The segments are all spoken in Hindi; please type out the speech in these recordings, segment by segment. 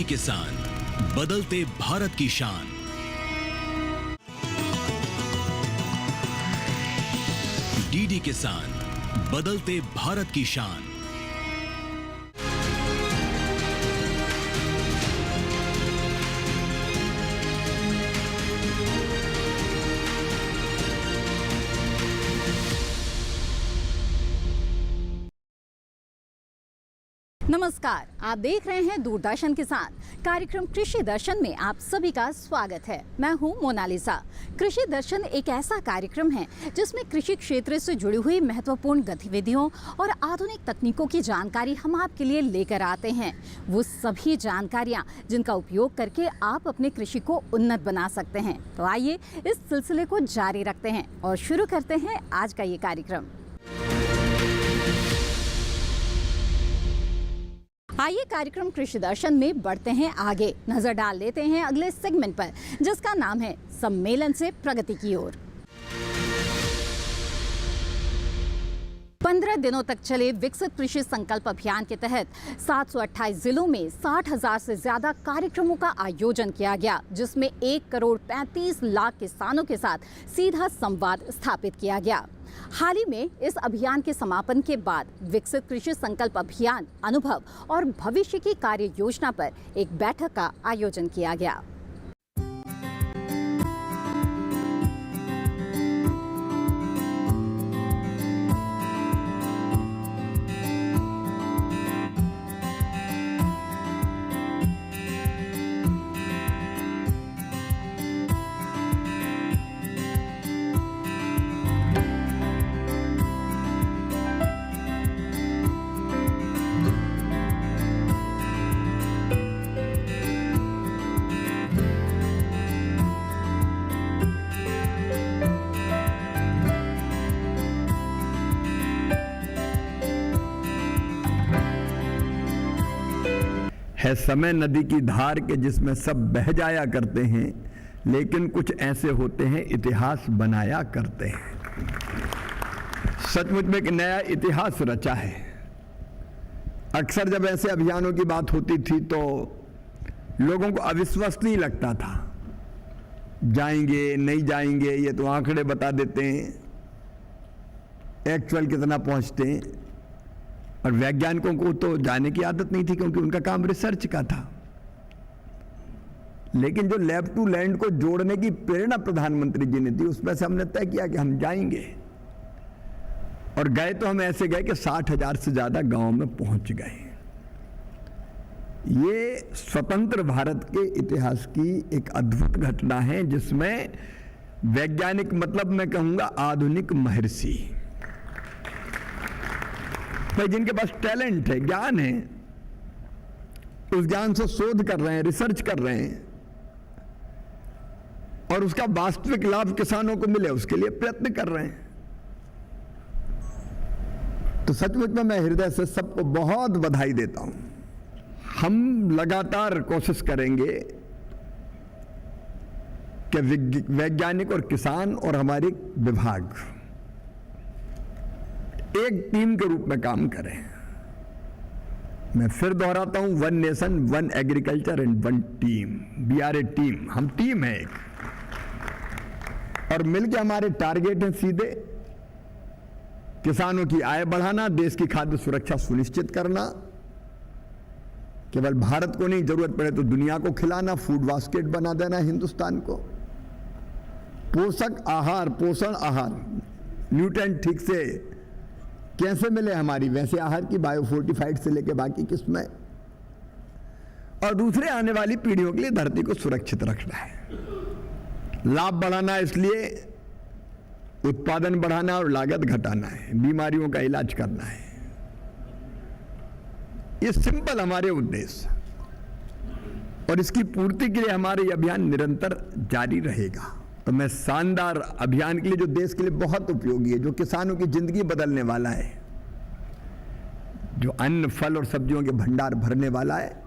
किसान, बदलते भारत की शान। डीडी किसान, बदलते भारत की शान। नमस्कार, आप देख रहे हैं दूरदर्शन किसान। कार्यक्रम कृषि दर्शन में आप सभी का स्वागत है। मैं हूं मोनालिसा। कृषि दर्शन एक ऐसा कार्यक्रम है जिसमें कृषि क्षेत्र से जुड़ी हुई महत्वपूर्ण गतिविधियों और आधुनिक तकनीकों की जानकारी हम आपके लिए लेकर आते हैं। वो सभी जानकारियां जिनका उपयोग करके आप अपने कृषि को उन्नत बना सकते हैं। तो आइए इस सिलसिले को जारी रखते हैं और शुरू करते हैं आज का ये कार्यक्रम। आइए कार्यक्रम कृषि दर्शन में बढ़ते हैं आगे। नजर डाल लेते हैं अगले सेगमेंट पर, जिसका नाम है सम्मेलन से प्रगति की ओर। 15 दिनों तक चले विकसित कृषि संकल्प अभियान के तहत 728 जिलों में 60,000 से ज्यादा कार्यक्रमों का आयोजन किया गया, जिसमें 1 करोड़ 35 लाख किसानों के साथ सीधा संवाद स्थापित किया गया। हाल ही में इस अभियान के समापन के बाद विकसित कृषि संकल्प अभियान अनुभव और भविष्य की कार्य योजना पर एक बैठक का आयोजन किया गया। है समय नदी की धार के जिसमें सब बह जाया करते हैं, लेकिन कुछ ऐसे होते हैं इतिहास बनाया करते हैं। सचमुच में एक नया इतिहास रचा है। अक्सर जब ऐसे अभियानों की बात होती थी तो लोगों को अविश्वसनीय लगता था। जाएंगे नहीं जाएंगे, ये तो आंकड़े बता देते हैं, एक्चुअल कितना पहुंचते हैं। और वैज्ञानिकों को तो जाने की आदत नहीं थी, क्योंकि उनका काम रिसर्च का था। लेकिन जो लैब टू लैंड को जोड़ने की प्रेरणा प्रधानमंत्री जी ने दी, उसमें से हमने तय किया कि हम जाएंगे। और गए तो हम ऐसे गए कि 60,000 से ज्यादा गांव में पहुंच गए। ये स्वतंत्र भारत के इतिहास की एक अद्भुत घटना है, जिसमें वैज्ञानिक, मतलब मैं कहूंगा आधुनिक महर्षि, भाई जिनके पास टैलेंट है, ज्ञान है, उस ज्ञान से शोध कर रहे हैं, रिसर्च कर रहे हैं, और उसका वास्तविक लाभ किसानों को मिले उसके लिए प्रयत्न कर रहे हैं। तो सचमुच में मैं हृदय से सबको बहुत बधाई देता हूं। हम लगातार कोशिश करेंगे कि वैज्ञानिक और किसान और हमारी विभाग एक टीम के रूप में काम करें। मैं फिर दोहराता हूं, 1 nation 1 agriculture and 1 team. We are a team, हम टीम है एक। और मिलकर हमारे टारगेट हैं सीधे किसानों की आय बढ़ाना, देश की खाद्य सुरक्षा सुनिश्चित करना, केवल भारत को नहीं, जरूरत पड़े तो दुनिया को खिलाना, फूड बास्केट बना देना हिंदुस्तान को, पोषक आहार, पोषण आहार, न्यूट्रिएंट ठीक से कैसे मिले हमारी वैसे आहार की, बायोफोर्टिफाइड से लेके बाकी किस्में, और दूसरे आने वाली पीढ़ियों के लिए धरती को सुरक्षित रखना है। लाभ बढ़ाना है, इसलिए उत्पादन बढ़ाना और लागत घटाना है, बीमारियों का इलाज करना है। ये सिंपल हमारे उद्देश्य, और इसकी पूर्ति के लिए हमारे ये अभियान निरंतर जारी रहेगा। तो मैं शानदार अभियान के लिए, जो देश के लिए बहुत उपयोगी है, जो किसानों की जिंदगी बदलने वाला है, जो अन्न, फल और सब्जियों के भंडार भरने वाला है,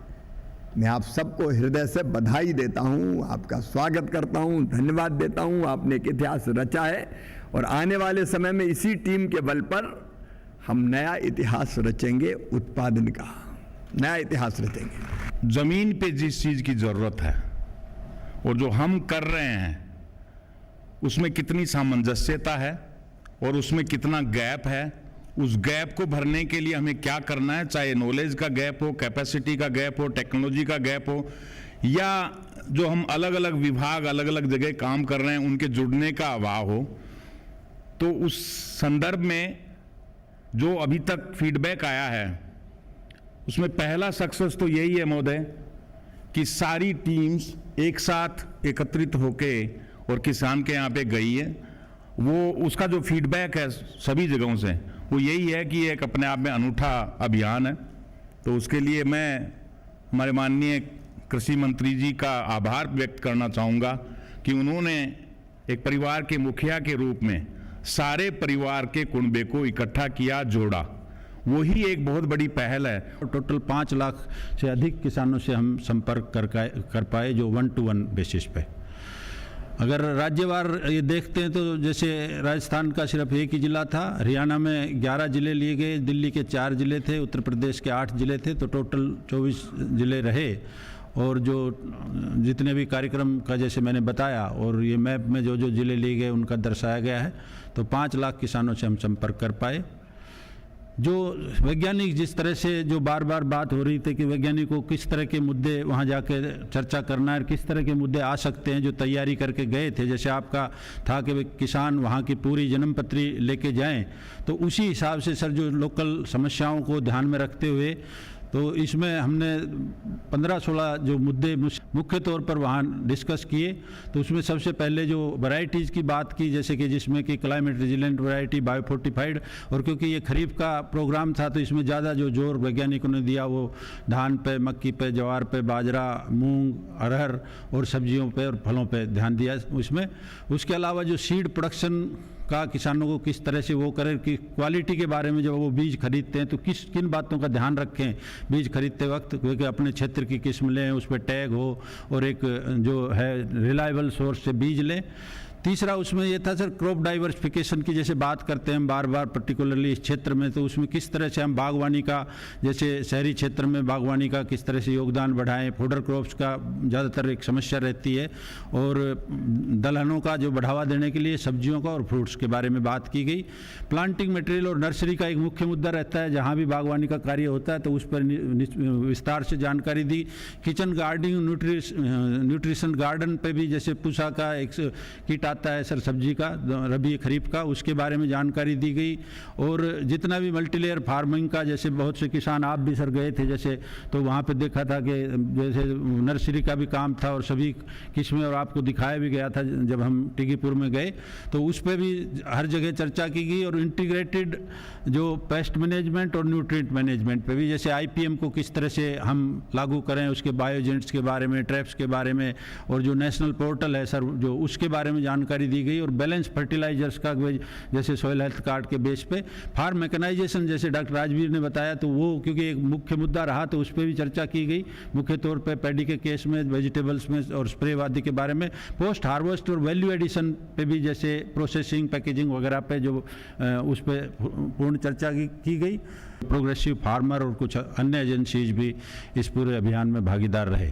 मैं आप सबको हृदय से बधाई देता हूं, आपका स्वागत करता हूं, धन्यवाद देता हूं। आपने एक इतिहास रचा है, और आने वाले समय में इसी टीम के बल पर हम नया इतिहास रचेंगे, उत्पादन का नया इतिहास रचेंगे। ज़मीन पे जिस चीज़ की ज़रूरत है और जो हम कर रहे हैं उसमें कितनी सामंजस्यता है और उसमें कितना गैप है, उस गैप को भरने के लिए हमें क्या करना है, चाहे नॉलेज का गैप हो, कैपेसिटी का गैप हो, टेक्नोलॉजी का गैप हो, या जो हम अलग अलग विभाग अलग अलग जगह काम कर रहे हैं उनके जुड़ने का अभाव हो। तो उस संदर्भ में जो अभी तक फीडबैक आया है उसमें पहला सक्सेस तो यही है महोदय कि सारी टीम्स एक साथ एकत्रित होके और किसान के यहाँ पे गई है। वो उसका जो फीडबैक है सभी जगहों से वो यही है कि एक अपने आप में अनूठा अभियान है। तो उसके लिए मैं हमारे माननीय कृषि मंत्री जी का आभार व्यक्त करना चाहूँगा कि उन्होंने एक परिवार के मुखिया के रूप में सारे परिवार के कुनबे को इकट्ठा किया, जोड़ा। वही एक बहुत बड़ी पहल है। टोटल 5 लाख से अधिक किसानों से हम संपर्क कर पाए, जो 1-to-1 बेसिस पे। अगर राज्यवार ये देखते हैं तो जैसे राजस्थान का सिर्फ एक ही ज़िला था, हरियाणा में 11 ज़िले लिए गए, दिल्ली के 4 ज़िले थे, उत्तर प्रदेश के 8 ज़िले थे, तो टोटल 24 ज़िले रहे। और जो जितने भी कार्यक्रम का जैसे मैंने बताया और ये मैप में जो जो ज़िले लिए गए उनका दर्शाया गया है, तो 5 लाख किसानों से हम संपर्क कर पाए। जो वैज्ञानिक जिस तरह से जो बार बार बात हो रही थी कि वैज्ञानिकों को किस तरह के मुद्दे वहाँ जाके चर्चा करना है, किस तरह के मुद्दे आ सकते हैं, जो तैयारी करके गए थे, जैसे आपका था कि किसान वहाँ की पूरी जन्मपत्री लेके जाएं, तो उसी हिसाब से सर जो लोकल समस्याओं को ध्यान में रखते हुए तो इसमें हमने 15-16 जो मुद्दे मुख्य तौर पर वहाँ डिस्कस किए। तो उसमें सबसे पहले जो वैरायटीज़ की बात की, जैसे कि जिसमें कि क्लाइमेट रेजिलेंट वैरायटी, बायोफोर्टिफाइड, और क्योंकि ये खरीफ का प्रोग्राम था तो इसमें ज़्यादा जो जोर वैज्ञानिकों ने दिया वो धान पे, मक्की पे, ज्वार पे, बाजरा, मूंग, अरहर और सब्जियों पे और फलों पे ध्यान दिया उसमें। उसके अलावा जो सीड प्रोडक्शन का किसानों को किस तरह से वो करें कि क्वालिटी के बारे में जब वो बीज खरीदते हैं तो किन बातों का ध्यान रखें बीज खरीदते वक्त, क्योंकि अपने क्षेत्र की किस्म लें, उस पर टैग हो और एक जो है रिलायबल सोर्स से बीज लें। तीसरा उसमें ये था सर क्रॉप डाइवर्सिफिकेशन की, जैसे बात करते हैं बार बार पर्टिकुलरली इस क्षेत्र में, तो उसमें किस तरह से हम बागवानी का, जैसे शहरी क्षेत्र में बागवानी का किस तरह से योगदान बढ़ाएं। फोडर क्रॉप्स का ज़्यादातर एक समस्या रहती है और दलहनों का जो बढ़ावा देने के लिए सब्जियों का और फ्रूट्स के बारे में बात की गई। प्लांटिंग मटेरियल और नर्सरी का एक मुख्य मुद्दा रहता है, जहाँ भी बागवानी का कार्य होता है तो उस पर विस्तार से जानकारी दी। किचन गार्डनिंग, न्यूट्रिशन गार्डन पे भी जैसे पूसा का एक किट आता है सर सब्जी का, रबी खरीफ का, उसके बारे में जानकारी दी गई। और जितना भी मल्टीलेयर फार्मिंग का, जैसे बहुत से किसान आप भी सर गए थे जैसे, तो वहाँ पे देखा था कि जैसे नर्सरी का भी काम था और सभी किस्में, और आपको दिखाया भी गया था जब हम टिकीपुर में गए, तो उस पर भी हर जगह चर्चा की गई। और इंटीग्रेटेड जो पेस्ट मैनेजमेंट और न्यूट्रिएंट मैनेजमेंट पे भी, जैसे IPM को किस तरह से हम लागू करें, उसके बायोजेंट्स के बारे में, ट्रैप्स के बारे में, और जो नेशनल पोर्टल है सर जो उसके बारे में जानकारी दी गई। और बैलेंस फर्टिलाइजर्स का जैसे सॉइल हेल्थ कार्ड के बेस पे फार्म मैकेनाइजेशन, जैसे डॉक्टर राजवीर ने बताया, तो वो क्योंकि एक मुख्य मुद्दा रहा तो उस पर भी चर्चा की गई, मुख्य तौर पे पैडी के केस में, वेजिटेबल्स में और स्प्रे वादी के बारे में। पोस्ट हार्वेस्ट और वैल्यू एडिशन पे भी, जैसे प्रोसेसिंग, पैकेजिंग वगैरह पे जो उस पर पूर्ण चर्चा की गई। प्रोग्रेसिव फार्मर और कुछ अन्य एजेंसीज भी इस पूरे अभियान में भागीदार रहे।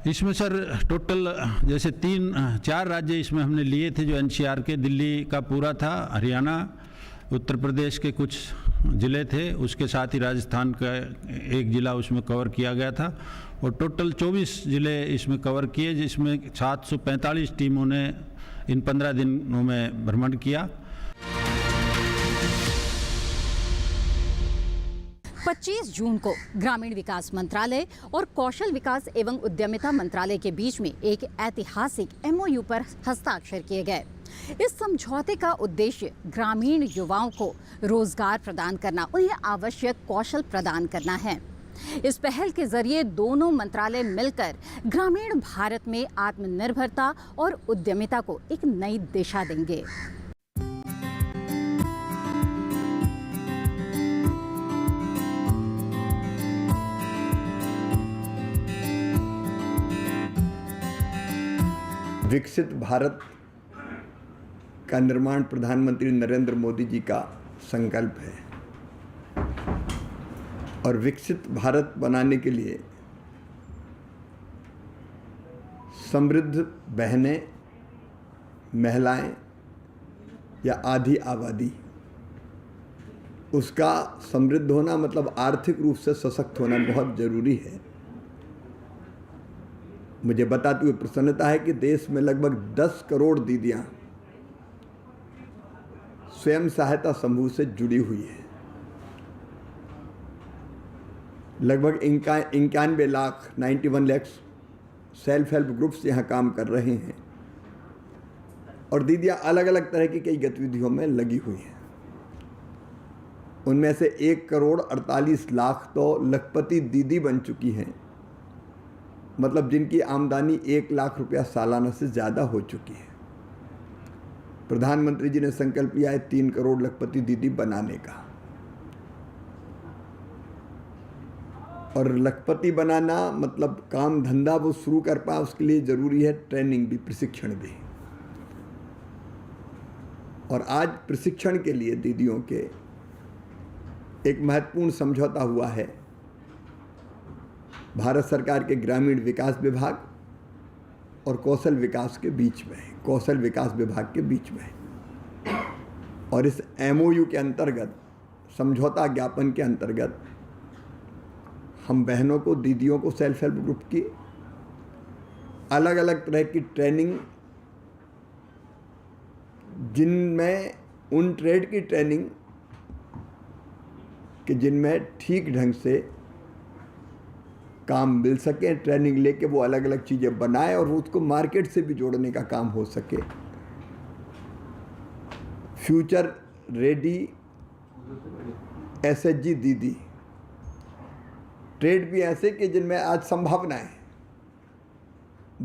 इसमें सर टोटल जैसे 4 राज्य इसमें हमने लिए थे जो NCR के, दिल्ली का पूरा था, हरियाणा, उत्तर प्रदेश के कुछ ज़िले थे, उसके साथ ही राजस्थान का एक ज़िला उसमें कवर किया गया था। और टोटल 24 ज़िले इसमें कवर किए, जिसमें 745 टीमों ने इन 15 दिनों में भ्रमण किया। 25 जून को ग्रामीण विकास मंत्रालय और कौशल विकास एवं उद्यमिता मंत्रालय के बीच में एक ऐतिहासिक MOU पर हस्ताक्षर किए गए। इस समझौते का उद्देश्य ग्रामीण युवाओं को रोजगार प्रदान करना, उन्हें आवश्यक कौशल प्रदान करना है। इस पहल के जरिए दोनों मंत्रालय मिलकर ग्रामीण भारत में आत्मनिर्भरता और उद्यमिता को एक नई दिशा देंगे। विकसित भारत का निर्माण प्रधानमंत्री नरेंद्र मोदी जी का संकल्प है। और विकसित भारत बनाने के लिए समृद्ध बहनें, महिलाएं या आधी आबादी, उसका समृद्ध होना मतलब आर्थिक रूप से सशक्त होना बहुत ज़रूरी है। मुझे बताते हुए प्रसन्नता है कि देश में लगभग 10 करोड़ दीदियां स्वयं सहायता समूह से जुड़ी हुई है। लगभग 91 lakh 91 lakh self help groups यहाँ काम कर रहे हैं और दीदियाँ अलग अलग तरह की कई गतिविधियों में लगी हुई हैं। उनमें से 1 करोड़ 48 लाख तो लखपति दीदी बन चुकी हैं, मतलब जिनकी आमदनी 1 लाख रुपया सालाना से ज़्यादा हो चुकी है। प्रधानमंत्री जी ने संकल्प लिया है 3 करोड़ लखपति दीदी बनाने का। और लखपति बनाना मतलब काम धंधा वो शुरू कर पाए, उसके लिए ज़रूरी है ट्रेनिंग भी, प्रशिक्षण भी। और आज प्रशिक्षण के लिए दीदियों के एक महत्वपूर्ण समझौता हुआ है भारत सरकार के ग्रामीण विकास विभाग और कौशल विकास के बीच में, कौशल विकास विभाग के बीच में। और इस MOU के अंतर्गत, समझौता ज्ञापन के अंतर्गत, हम बहनों को, दीदियों को सेल्फ हेल्प ग्रुप की अलग अलग तरह की ट्रेनिंग, जिनमें उन ट्रेड की ट्रेनिंग कि जिनमें ठीक ढंग से काम मिल सके, ट्रेनिंग लेके वो अलग अलग चीज़ें बनाए और उसको मार्केट से भी जोड़ने का काम हो सके। फ्यूचर रेडी SHG दीदी ट्रेड भी ऐसे कि जिनमें आज संभावनाएं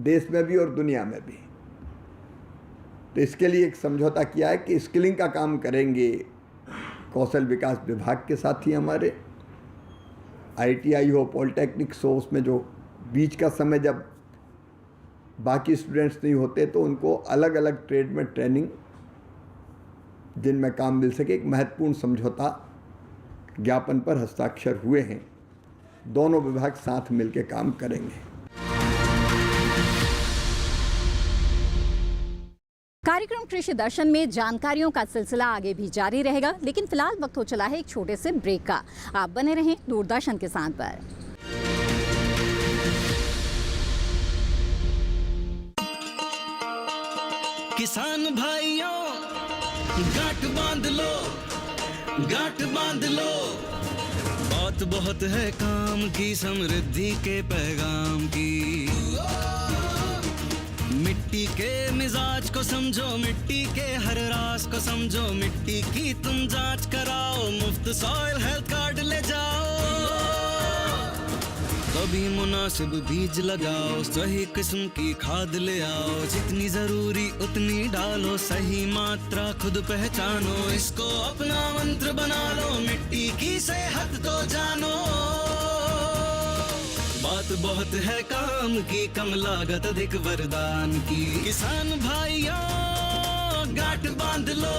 देश में भी और दुनिया में भी। तो इसके लिए एक समझौता किया है कि स्किलिंग का काम करेंगे कौशल विकास विभाग के साथ ही हमारे, ITI हो, पॉलिटेक्निक्स हो, उसमें जो बीच का समय जब बाकी स्टूडेंट्स नहीं होते तो उनको अलग अलग ट्रेड में ट्रेनिंग जिनमें काम मिल सके। एक महत्वपूर्ण समझौता ज्ञापन पर हस्ताक्षर हुए हैं। दोनों विभाग साथ मिलकर काम करेंगे। कार्यक्रम कृषि दर्शन में जानकारियों का सिलसिला आगे भी जारी रहेगा, लेकिन फिलहाल वक्त हो चला है एक छोटे से ब्रेक का। आप बने रहें दूरदर्शन किसान पर। किसान भाइयों, गांठ बांध लो, गांठ बांध लो। बात बहुत है काम की, समृद्धि के पैगाम की। मिट्टी के मिजाज को समझो, मिट्टी के हर राज को समझो, मिट्टी की तुम जांच कराओ, मुफ्त सॉइल हेल्थ कार्ड ले जाओ। कभी मुनासिब बीज लगाओ, सही किस्म की खाद ले आओ, जितनी जरूरी उतनी डालो, सही मात्रा खुद पहचानो, इसको अपना मंत्र बना लो, मिट्टी की सेहत को जानो। बात बहुत है काम की, कम लागत अधिक वरदान की। किसान भाइयों, गांठ बांध लो।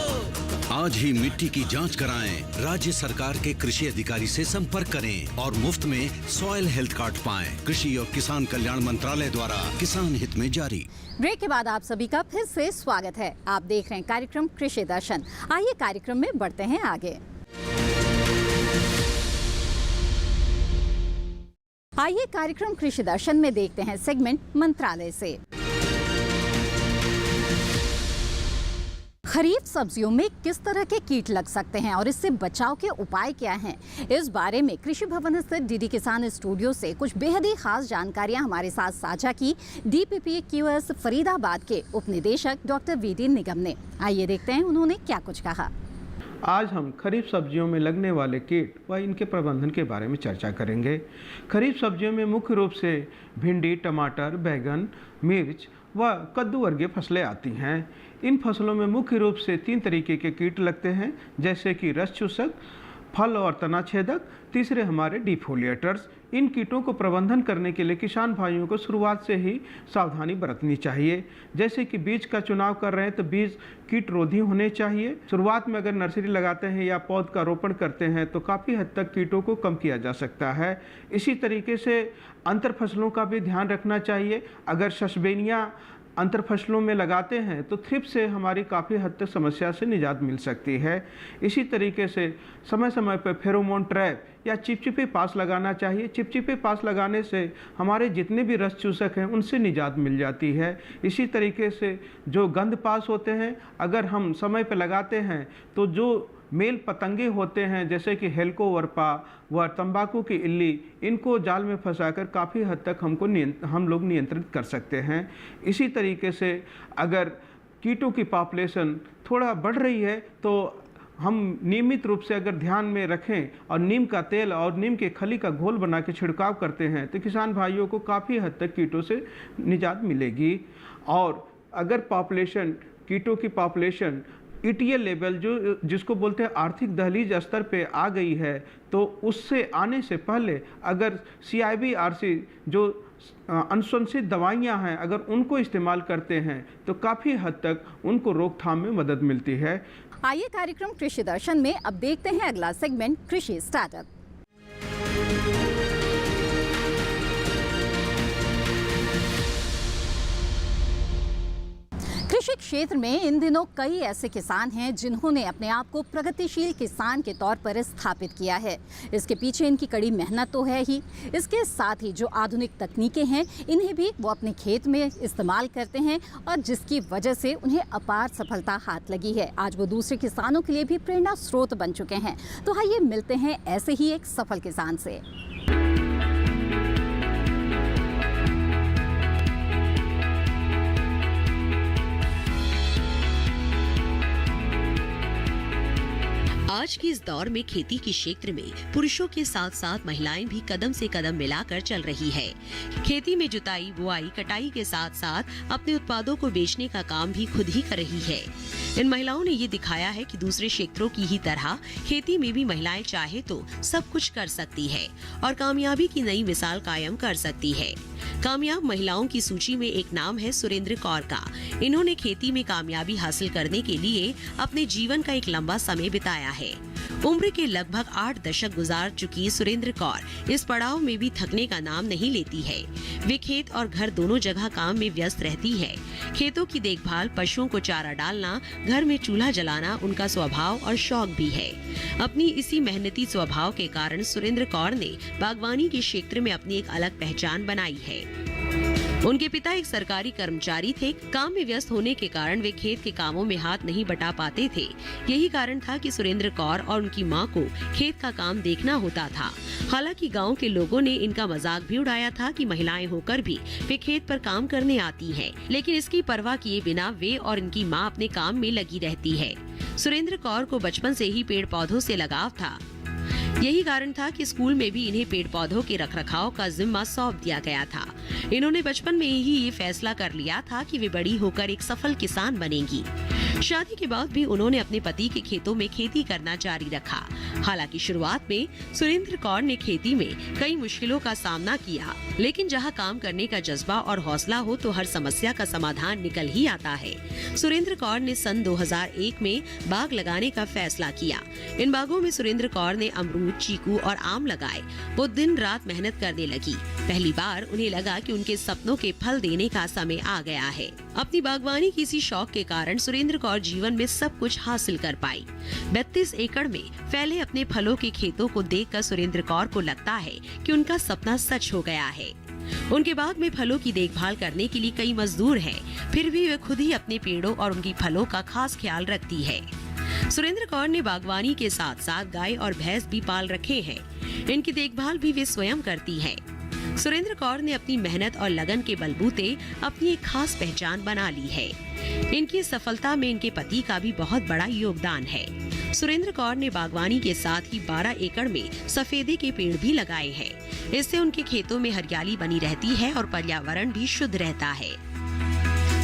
आज ही मिट्टी की जांच कराएं, राज्य सरकार के कृषि अधिकारी से संपर्क करें और मुफ्त में सॉइल हेल्थ कार्ड पाएं। कृषि और किसान कल्याण मंत्रालय द्वारा किसान हित में जारी। ब्रेक के बाद आप सभी का फिर से स्वागत है। आप देख रहे हैं कार्यक्रम कृषि दर्शन। आइए कार्यक्रम में बढ़ते हैं आगे। आइए कार्यक्रम कृषि दर्शन में देखते हैं सेगमेंट मंत्रालय से। खरीफ सब्जियों में किस तरह के कीट लग सकते हैं और इससे बचाव के उपाय क्या हैं? इस बारे में कृषि भवन स्थित डीडी किसान स्टूडियो से कुछ बेहद ही खास जानकारियां हमारे साथ साझा की DPPQS फरीदाबाद के उप निदेशक डॉक्टर VD निगम ने। आइए देखते हैं उन्होंने क्या कुछ कहा। आज हम खरीफ सब्जियों में लगने वाले कीट व इनके प्रबंधन के बारे में चर्चा करेंगे। खरीफ सब्जियों में मुख्य रूप से भिंडी, टमाटर, बैंगन, मिर्च व कद्दू वर्गीय फसलें आती हैं। इन फसलों में मुख्य रूप से 3 तरीके के कीट लगते हैं, जैसे कि रस चूसक, फल और तना छेदक, तीसरे हमारे डिफोलिएटर्स। इन कीटों को प्रबंधन करने के लिए किसान भाइयों को शुरुआत से ही सावधानी बरतनी चाहिए। जैसे कि बीज का चुनाव कर रहे हैं तो बीज कीट रोधी होने चाहिए। शुरुआत में अगर नर्सरी लगाते हैं या पौध का रोपण करते हैं तो काफ़ी हद तक कीटों को कम किया जा सकता है। इसी तरीके से अंतर फसलों का भी ध्यान रखना चाहिए। अगर शशबेनिया अंतर फसलों में लगाते हैं तो थ्रिप्स से हमारी काफ़ी हद तक समस्या से निजात मिल सकती है। इसी तरीके से समय समय पर फेरोमोन ट्रैप या चिपचिपे पास लगाना चाहिए। चिपचिपे पास लगाने से हमारे जितने भी रस चूसक हैं उनसे निजात मिल जाती है। इसी तरीके से जो गंध पास होते हैं अगर हम समय पर लगाते हैं तो जो मेल पतंगे होते हैं जैसे कि हेलिकोवर्पा व तंबाकू की इल्ली, इनको जाल में फंसाकर काफ़ी हद तक हम लोग नियंत्रित कर सकते हैं। इसी तरीके से अगर कीटों की पॉपुलेशन थोड़ा बढ़ रही है तो हम नियमित रूप से अगर ध्यान में रखें और नीम का तेल और नीम के खली का घोल बना के छिड़काव करते हैं तो किसान भाइयों को काफ़ी हद तक कीटों से निजात मिलेगी। और अगर कीटों की पॉपुलेशन ETL लेवल जिसको बोलते हैं आर्थिक दहलीज स्तर पे आ गई है तो उससे आने से पहले अगर CIB-RC जो अनुशंसित दवाइयां हैं अगर उनको इस्तेमाल करते हैं तो काफ़ी हद तक उनको रोकथाम में मदद मिलती है। आइए कार्यक्रम कृषि दर्शन में अब देखते हैं अगला सेगमेंट कृषि स्टार्टअप। कृषि क्षेत्र में इन दिनों कई ऐसे किसान हैं जिन्होंने अपने आप को प्रगतिशील किसान के तौर पर स्थापित किया है। इसके पीछे इनकी कड़ी मेहनत तो है ही, इसके साथ ही जो आधुनिक तकनीकें हैं इन्हें भी वो अपने खेत में इस्तेमाल करते हैं और जिसकी वजह से उन्हें अपार सफलता हाथ लगी है। आज वो दूसरे किसानों के लिए भी प्रेरणा स्रोत बन चुके हैं। तो आइए मिलते हैं ऐसे ही एक सफल किसान से। आज के इस दौर में खेती के क्षेत्र में पुरुषों के साथ साथ महिलाएं भी कदम से कदम मिलाकर चल रही है। खेती में जुताई, बुआई, कटाई के साथ साथ अपने उत्पादों को बेचने का काम भी खुद ही कर रही है। इन महिलाओं ने ये दिखाया है कि दूसरे क्षेत्रों की ही तरह खेती में भी महिलाएं चाहे तो सब कुछ कर सकती है और कामयाबी की नई मिसाल कायम कर सकती है। कामयाब महिलाओं की सूची में एक नाम है सुरेंद्र कौर का। इन्होंने खेती में कामयाबी हासिल करने के लिए अपने जीवन का एक लंबा समय बिताया है। उम्र के लगभग 8 दशक गुजार चुकी सुरेंद्र कौर इस पड़ाव में भी थकने का नाम नहीं लेती है। वे खेत और घर दोनों जगह काम में व्यस्त रहती है। खेतों की देखभाल, पशुओं को चारा डालना, घर में चूल्हा जलाना उनका स्वभाव और शौक भी है। अपनी इसी मेहनती स्वभाव के कारण सुरेंद्र कौर ने बागवानी के क्षेत्र में अपनी एक अलग पहचान बनाई है। उनके पिता एक सरकारी कर्मचारी थे। काम में व्यस्त होने के कारण वे खेत के कामों में हाथ नहीं बटा पाते थे। यही कारण था कि सुरेंद्र कौर और उनकी मां को खेत का काम देखना होता था। हालांकि गांव के लोगों ने इनका मजाक भी उड़ाया था कि महिलाएं होकर भी वे खेत पर काम करने आती हैं, लेकिन इसकी परवाह किए बिना वे और इनकी मां अपने काम में लगी रहती है। सुरेंद्र कौर को बचपन से ही पेड़ पौधों से लगाव था। यही कारण था कि स्कूल में भी इन्हें पेड़ पौधों के रखरखाव का जिम्मा सौंप दिया गया था। इन्होंने बचपन में ही ये फैसला कर लिया था कि वे बड़ी होकर एक सफल किसान बनेंगी। शादी के बाद भी उन्होंने अपने पति के खेतों में खेती करना जारी रखा। हालांकि शुरुआत में सुरेंद्र कौर ने खेती में कई मुश्किलों का सामना किया, लेकिन जहां काम करने का जज्बा और हौसला हो तो हर समस्या का समाधान निकल ही आता है। सुरेंद्र कौर ने सन 2001 में बाग लगाने का फैसला किया। इन बागों में सुरेंद्र कौर ने अमरूद, चीकू और आम लगाए। वो दिन रात मेहनत करने लगी। पहली बार उन्हें लगा कि उनके सपनों के फल देने का समय आ गया है। अपनी बागवानी की इसी शौक के कारण सुरेंद्र कौर जीवन में सब कुछ हासिल कर पाई। 32 एकड़ में फैले अपने फलों के खेतों को देखकर सुरेंद्र कौर को लगता है कि उनका सपना सच हो गया है। उनके बाग में फलों की देखभाल करने के लिए कई मजदूर हैं, फिर भी वे खुद ही अपने पेड़ों और उनकी फलों का खास ख्याल रखती है। सुरेंद्र कौर ने बागवानी के साथ साथ गाय और भैंस भी पाल रखे हैं। इनकी देखभाल भी वे स्वयं करती हैं। सुरेंद्र कौर ने अपनी मेहनत और लगन के बलबूते अपनी एक खास पहचान बना ली है। इनकी सफलता में इनके पति का भी बहुत बड़ा योगदान है। सुरेंद्र कौर ने बागवानी के साथ ही 12 एकड़ में सफेदे के पेड़ भी लगाए हैं। इससे उनके खेतों में हरियाली बनी रहती है और पर्यावरण भी शुद्ध रहता है।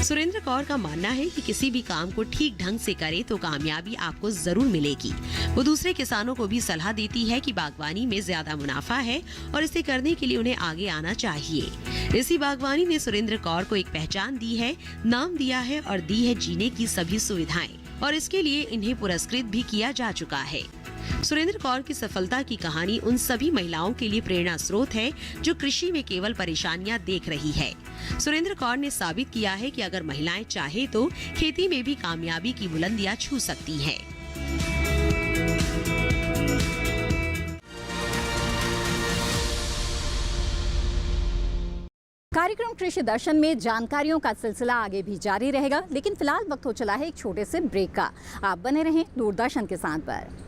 सुरेंद्र कौर का मानना है कि किसी भी काम को ठीक ढंग से करे तो कामयाबी आपको जरूर मिलेगी। वो दूसरे किसानों को भी सलाह देती है कि बागवानी में ज्यादा मुनाफा है और इसे करने के लिए उन्हें आगे आना चाहिए। इसी बागवानी ने सुरेंद्र कौर को एक पहचान दी है, नाम दिया है और दी है जीने की सभी सुविधाएं, और इसके लिए इन्हें पुरस्कृत भी किया जा चुका है। सुरेंद्र कौर की सफलता की कहानी उन सभी महिलाओं के लिए प्रेरणा स्रोत है जो कृषि में केवल परेशानियां देख रही है। सुरेंद्र कौर ने साबित किया है कि अगर महिलाएं चाहे तो खेती में भी कामयाबी की बुलंदियां छू सकती हैं। कार्यक्रम कृषि दर्शन में जानकारियों का सिलसिला आगे भी जारी रहेगा, लेकिन फिलहाल वक्त हो चला है एक छोटे से ब्रेक का। आप बने रहें दूरदर्शन किसान पर।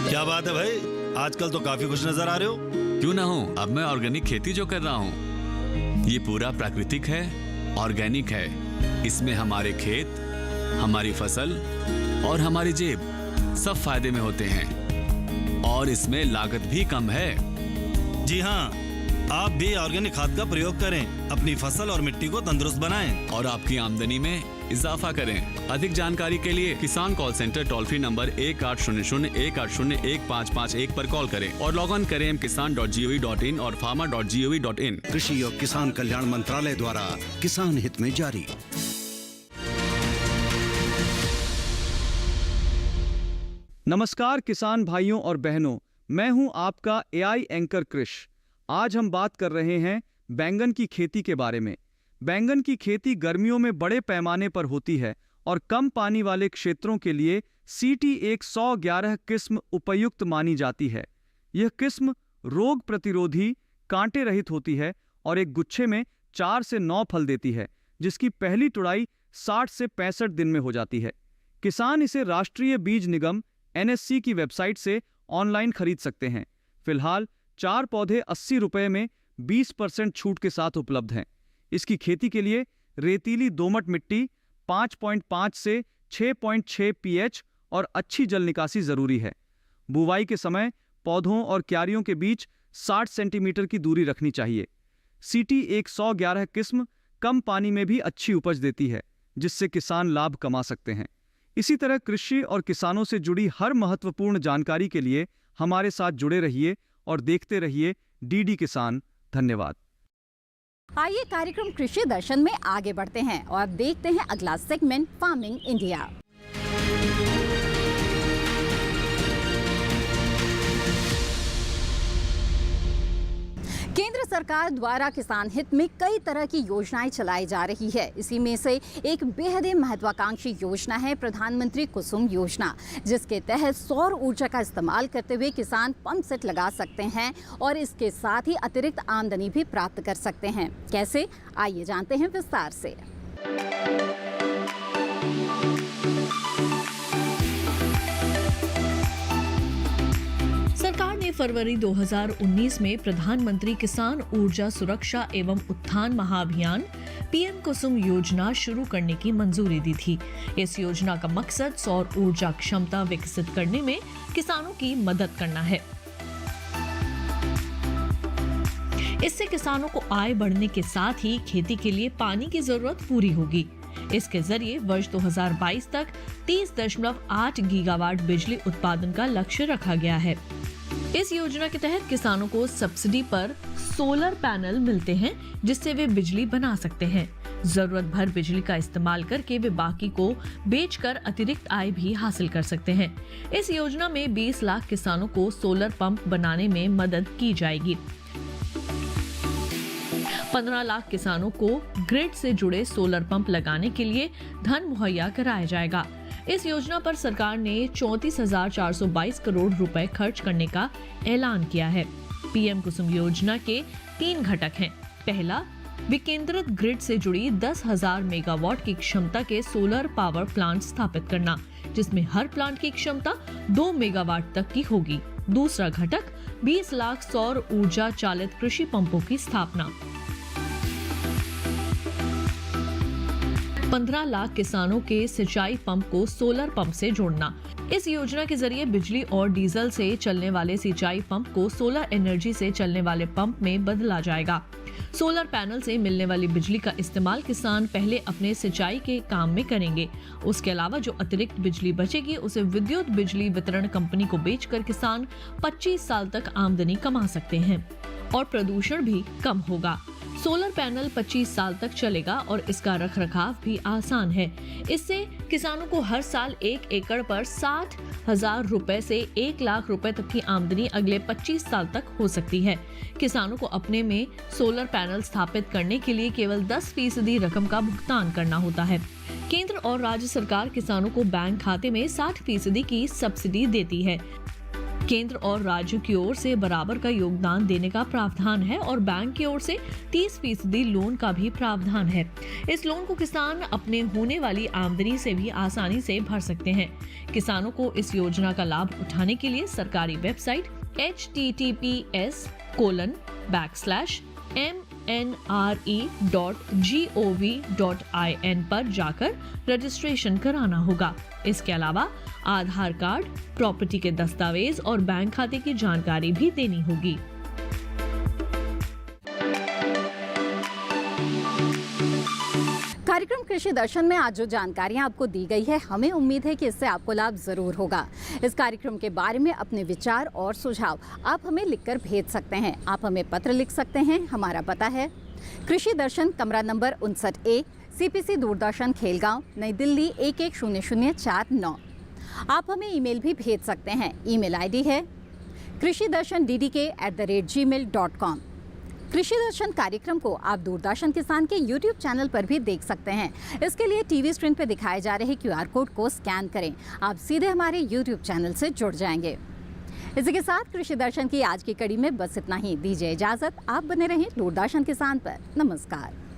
क्या बात है भाई, आजकल तो काफी खुश नजर आ रहे हो। क्यों ना हो, अब मैं ऑर्गेनिक खेती जो कर रहा हूँ ये पूरा प्राकृतिक है, ऑर्गेनिक है। इसमें हमारे खेत, हमारी फसल और हमारी जेब सब फायदे में होते हैं और इसमें लागत भी कम है। जी हाँ, आप भी ऑर्गेनिक खाद का प्रयोग करें, अपनी फसल और मिट्टी को तंदुरुस्त बनाएं और आपकी आमदनी में इजाफा करें। अधिक जानकारी के लिए किसान call centre toll free number 1800-180-1551 पर कॉल करें और लॉग ऑन करें kisan.gov.in और farmer.gov.in। कृषि और किसान कल्याण मंत्रालय द्वारा किसान हित में जारी। नमस्कार किसान भाइयों और बहनों, मैं हूं आपका एआई एंकर कृष। आज हम बात कर रहे हैं बैंगन की खेती के बारे में। बैंगन की खेती गर्मियों में बड़े पैमाने पर होती है और कम पानी वाले क्षेत्रों के लिए CT 111 किस्म उपयुक्त मानी जाती है। यह किस्म रोग प्रतिरोधी, कांटे रहित होती है और एक गुच्छे में 4 से 9 फल देती है, जिसकी पहली तुड़ाई 60 से 65 दिन में हो जाती है। किसान इसे राष्ट्रीय बीज निगम NSC की वेबसाइट से ऑनलाइन खरीद सकते हैं। फिलहाल 4 पौधे 80 रुपए में 20% छूट के साथ उपलब्ध हैं। इसकी खेती के लिए रेतीली दोमट मिट्टी, 5.5 से 6.6 pH और अच्छी जल निकासी जरूरी है। बुवाई के समय पौधों और क्यारियों के बीच 60 सेंटीमीटर की दूरी रखनी चाहिए। CT 111 किस्म कम पानी में भी अच्छी उपज देती है, जिससे किसान लाभ कमा सकते हैं। इसी तरह कृषि और किसानों से जुड़ी हर महत्वपूर्ण जानकारी के लिए हमारे साथ जुड़े रहिए और देखते रहिए DD किसान। धन्यवाद। आइए कार्यक्रम कृषि दर्शन में आगे बढ़ते हैं और देखते हैं अगला सेगमेंट फार्मिंग इंडिया। केंद्र सरकार द्वारा किसान हित में कई तरह की योजनाएं चलाई जा रही है। इसी में से एक बेहद महत्वाकांक्षी योजना है प्रधानमंत्री कुसुम योजना, जिसके तहत सौर ऊर्जा का इस्तेमाल करते हुए किसान पंप सेट लगा सकते हैं और इसके साथ ही अतिरिक्त आमदनी भी प्राप्त कर सकते हैं। कैसे, आइए जानते हैं विस्तार से। सरकार ने फरवरी 2019 में प्रधानमंत्री किसान ऊर्जा सुरक्षा एवं उत्थान महाअभियान PM कुसुम योजना शुरू करने की मंजूरी दी थी। इस योजना का मकसद सौर ऊर्जा क्षमता विकसित करने में किसानों की मदद करना है। इससे किसानों को आय बढ़ने के साथ ही खेती के लिए पानी की जरूरत पूरी होगी। इसके जरिए वर्ष 2022 तक 30.8 गीगावाट बिजली उत्पादन का लक्ष्य रखा गया है। इस योजना के तहत किसानों को सब्सिडी पर सोलर पैनल मिलते हैं, जिससे वे बिजली बना सकते हैं। जरूरत भर बिजली का इस्तेमाल करके वे बाकी को बेचकर अतिरिक्त आय भी हासिल कर सकते हैं। इस योजना में 20 लाख किसानों को सोलर पंप बनाने में मदद की जाएगी। 15 लाख किसानों को ग्रिड से जुड़े सोलर पंप लगाने के लिए धन मुहैया कराया जाएगा। इस योजना पर सरकार ने 34,422 करोड़ रुपए खर्च करने का ऐलान किया है। PM कुसुम योजना के 3 घटक हैं। पहला, विकेंद्रित ग्रिड से जुड़ी 10,000 मेगावाट की क्षमता के सोलर पावर प्लांट स्थापित करना, जिसमें हर प्लांट की क्षमता 2 मेगावाट तक की होगी। दूसरा घटक 20 लाख सौर ऊर्जा चालित कृषि पंपों की स्थापना। 15 लाख किसानों के सिंचाई पंप को सोलर पंप से जोड़ना। इस योजना के जरिए बिजली और डीजल से चलने वाले सिंचाई पंप को सोलर एनर्जी से चलने वाले पंप में बदला जाएगा। सोलर पैनल से मिलने वाली बिजली का इस्तेमाल किसान पहले अपने सिंचाई के काम में करेंगे। उसके अलावा जो अतिरिक्त बिजली बचेगी उसे विद्युत बिजली वितरण कंपनी को बेचकर किसान 25 साल तक आमदनी कमा सकते हैं और प्रदूषण भी कम होगा। सोलर पैनल 25 साल तक चलेगा और इसका रखरखाव भी आसान है। इससे किसानों को हर साल 1 एकड़ पर 60,000 रुपए से 1 लाख रुपए तक की आमदनी अगले 25 साल तक हो सकती है। किसानों को अपने में सोलर पैनल स्थापित करने के लिए केवल 10% रकम का भुगतान करना होता है। केंद्र और राज्य सरकार किसानों को बैंक खाते में 60% की सब्सिडी देती है। केंद्र और राज्य की ओर से बराबर का योगदान देने का प्रावधान है और बैंक की ओर से 30% लोन का भी प्रावधान है। इस लोन को किसान अपने होने वाली आमदनी से भी आसानी से भर सकते हैं। किसानों को इस योजना का लाभ उठाने के लिए सरकारी वेबसाइट https://mnre.gov.in पर जाकर रजिस्ट्रेशन कराना होगा। इसके अलावा आधार कार्ड, प्रॉपर्टी के दस्तावेज और बैंक खाते की जानकारी भी देनी होगी। कार्यक्रम कृषि दर्शन में आज जो जानकारियां आपको दी गई है, हमें उम्मीद है कि इससे आपको लाभ जरूर होगा। इस कार्यक्रम के बारे में अपने विचार और सुझाव आप हमें लिखकर भेज सकते हैं। आप हमें पत्र लिख सकते हैं। हमारा पता है कृषि दर्शन, कमरा number 59A, CPC Doordarshan, Khelgaon, नई दिल्ली 110049। आप हमें ईमेल भी भेज सकते हैं। ईमेल आईडी है krishidarshandddk@gmail.com। कृषि दर्शन कार्यक्रम को आप दूरदर्शन किसान के YouTube चैनल पर भी देख सकते हैं। इसके लिए टीवी स्क्रीन पर दिखाए जा रहे QR कोड को स्कैन करें। आप सीधे हमारे YouTube चैनल से जुड़ जाएंगे। इसी के साथ कृषि दर्शन की आज की कड़ी में बस इतना ही। दीजिए इजाजत। आप बने रहें दूरदर्शन किसान पर। नमस्कार।